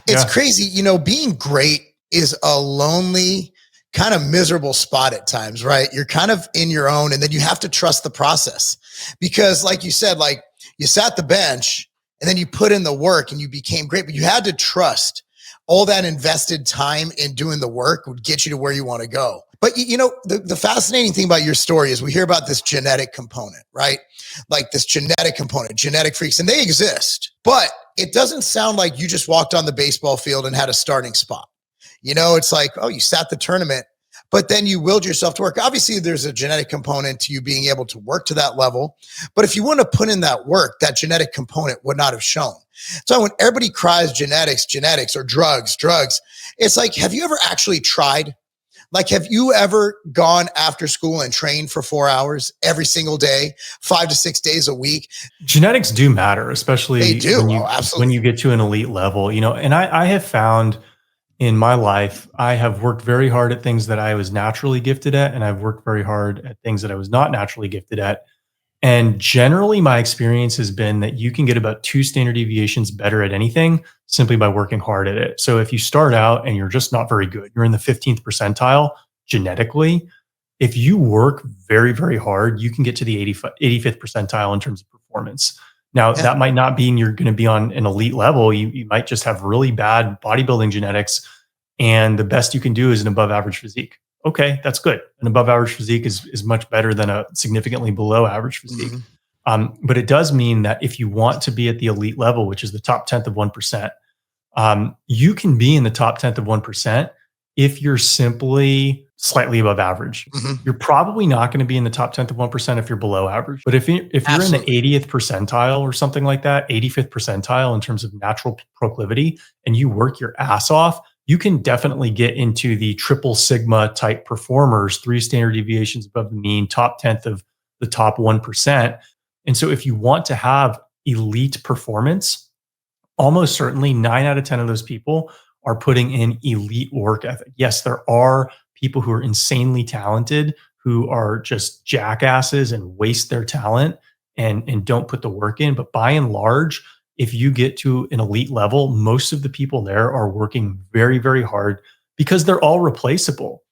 It's crazy. You know, being great is a lonely, kind of miserable spot at times, right? You're kind of in your own, and then you have to trust the process because, like you said, like you sat the bench and then you put in the work and you became great, but you had to trust all that invested time in doing the work would get you to where you want to go. But you know, the fascinating thing about your story is we hear about this genetic component, right? Like this genetic component, genetic freaks, and they exist, but it doesn't sound like you just walked on the baseball field and had a starting spot. You know, it's like, oh, you sat the tournament, but then you willed yourself to work. Obviously, there's a genetic component to you being able to work to that level. But if you wouldn't have put in that work, that genetic component would not have shown. So when everybody cries genetics, or drugs, it's like, have you ever actually tried? Like, have you ever gone after school and trained for 4 hours every single day, 5 to 6 days a week? Genetics do matter, especially they do. When you get to an elite level, you know, and I have found in my life, I have worked very hard at things that I was naturally gifted at, and I've worked very hard at things that I was not naturally gifted at. And generally, my experience has been that you can get about 2 standard deviations better at anything simply by working hard at it. So if you start out and you're just not very good, you're in the 15th percentile genetically. If you work very, very hard, you can get to the 85th percentile in terms of performance. Now, that might not mean you're going to be on an elite level. You might just have really bad bodybuilding genetics, and the best you can do is an above average physique. Okay, that's good. An above average physique is much better than a significantly below average physique. But it does mean that if you want to be at the elite level, which is the top 10th of 1%, you can be in the top 10th of 1% if you're simply slightly above average. You're probably not going to be in the top 10th of 1% if you're below average. But if you're in the 80th percentile or something like that, 85th percentile in terms of natural proclivity, and you work your ass off, you can definitely get into the triple sigma type performers, 3 standard deviations above the mean, top 10th of the top 1%. And so if you want to have elite performance, almost certainly 9 out of 10 of those people are putting in elite work ethic. Yes, there are people who are insanely talented who are just jackasses and waste their talent and don't put the work in. But by and large, if you get to an elite level, most of the people there are working very, very hard because they're all replaceable.